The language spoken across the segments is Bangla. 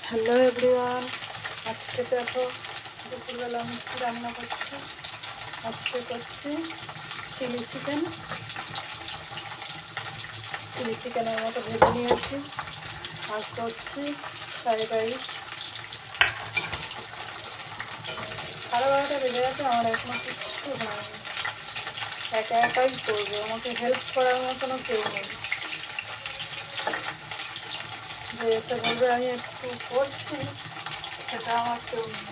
হ্যালো এভরিওয়ান, আজকে দেখো দুপুরবেলা আমি কী রান্না করছি। আজকে করছি চিলি চিকেনের মতো ভেজে নিয়েছি। আর করছি ফ্রাইড রাইস। 12:30 বেজে গেছে, আমার এখনো কিচ্ছু হয়নি। একা একাই করবো, আমাকে হেল্প করার মতনও কেউ নেই যে এসে বলবে আমি একটু করছি, সেটা আমার কেউ নেই।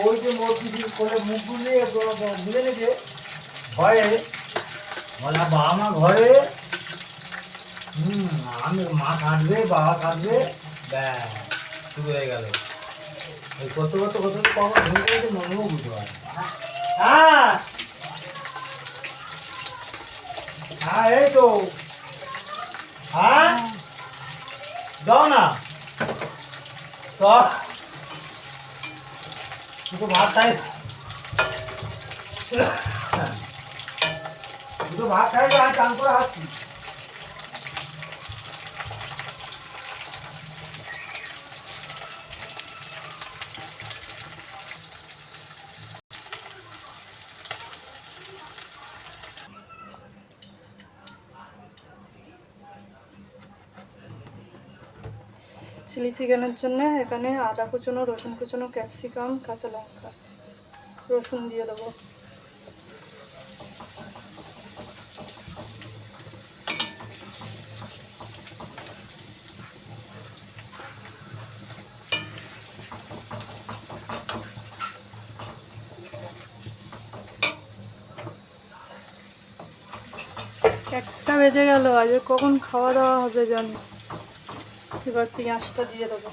ওই যে মূর্তি করে মুখ বুঝিয়ে বুঝে নিয়েছে ভয়ে বলে বাবা মা ঘরে, আমি মা কাঁদবে, বাবা কাঁদবে, ব্যাস শুরু হয়ে গেল। ওই কত কখন ভেঙে গেছে মনেও বুঝতে পারে। হ্যাঁ হ্যাঁ, এই তো। হ্যাঁ দাও না তো, দুটো ভাত খাই, দুটো ভাত খাই, আমি চান করে আসছি। চিলি চিকেনের জন্য এখানে আদা কুচনো, রসুন কুচনো, ক্যাপসিকাম, কাঁচা লঙ্কা, রসুন দিয়ে দেবো। একটা বেজে গেল, আজ কখন খাওয়া দাওয়া হবে জানি। এবার পেঁয়াজটা দিয়ে দেবো।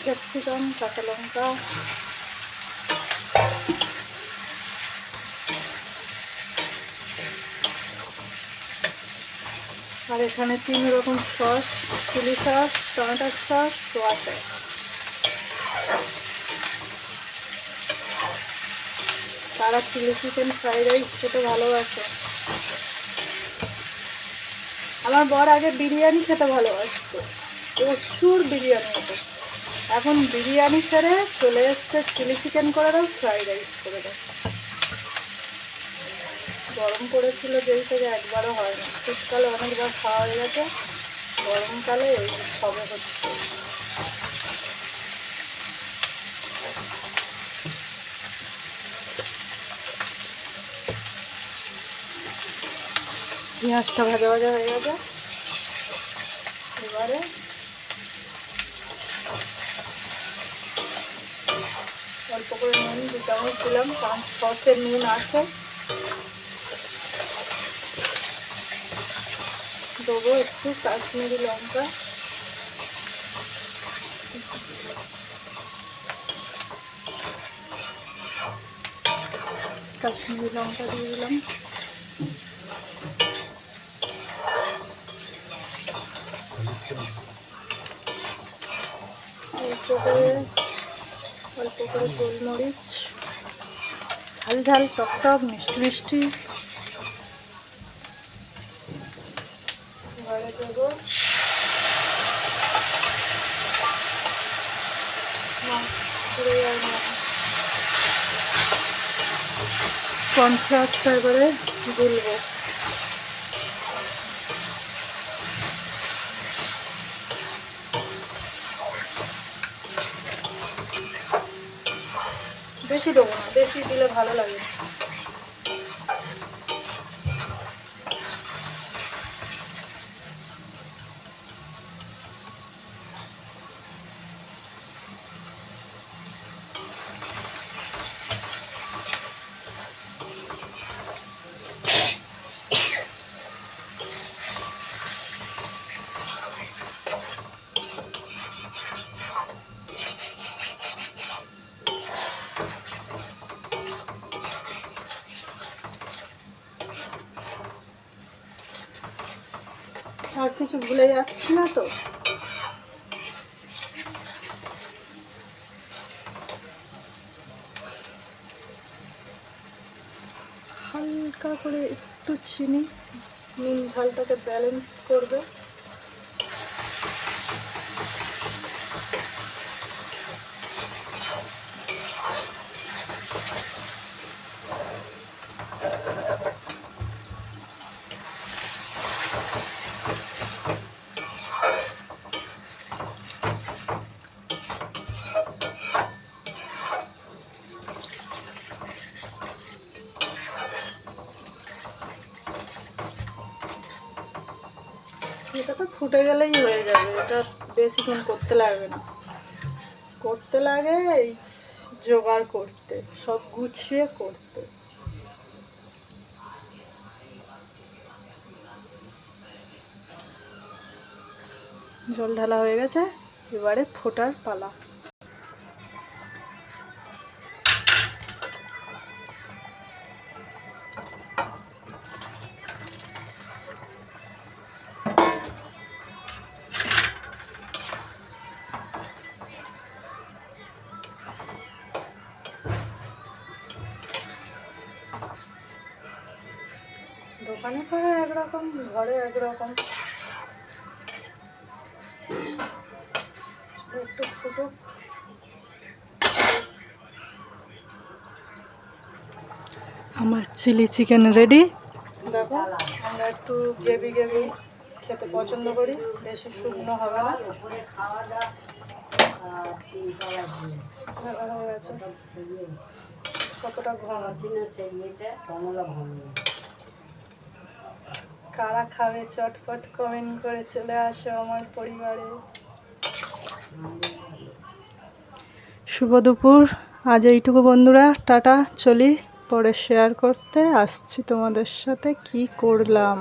ক্যাপসিকাম, কাঁচা লঙ্কা, আর এখানে 3 রকম sauce, chilli sauce, tomato sauce, soya sauce. তারা চিলি চিকেন ফ্রাইড রাইস খেতে ভালোবাসে। আমার বর আগে বিরিয়ানি খেতে ভালোবাসতো, প্রচুর বিরিয়ানি হতো। এখন বিরিয়ানি ছেড়ে চলে এসছে চিলি চিকেন করে দাও, ফ্রাইড রাইস করে দাও। গরম পড়েছিল যেই থেকে একবারও হয় না। শীতকালে অনেকবার খাওয়া হয়ে গেছে, গরমকালে এই সবে হচ্ছে। পেঁয়াজটা ভাজা ভাজা হয়ে গেছে, এবারে অল্প করে নুন 2 চামচ দিলাম, কারণ সসের নুন আছে। দেবো একটু কাশ্মীরি লঙ্কা, কাশ্মীরি লঙ্কা দিয়ে দিলাম। করে অল্প করে গোলমরিচ, ঝাল ঝাল টক টক মিষ্টি মিষ্টি। এবারে দেবো কর্নফ্লাওয়ারটা, এবারে গুলবো। বেশি দেবো না, বেশি দিলে ভালো লাগে। আর কিছু ভুলে যাচ্ছি না তো? হালকা করে একটু চিনি, নুন ঝালটাকে ব্যালেন্স করবে। এটা তো ফুটে গেলেই হয়ে যাবে, এটা বেশিক্ষণ করতে লাগবে না। করতে লাগে এই জোগাড় করতে, সব গুছিয়ে করতে। জল ঢালা হয়ে গেছে, এবারে ফোটার পালা। দোকানে পড়ে একরকম, ঘরে একরকম। একটু ফুটুক। আমার চিলি চিকেন রেডি। দেখো, আমরা একটু গ্রেভি গ্রেভি খেতে পছন্দ করি, বেশি শুকনো হবে না। হয়ে গেছে। কতটা ঘন, কারা খাবে চটপট কমেন্ট করে চলে আসো আমার পরিবারে। শুভ দুপুর। আজ এইটুকু বন্ধুরা, টাটা, চলি পরে শেয়ার করতে আসছি তোমাদের সাথে কি করলাম।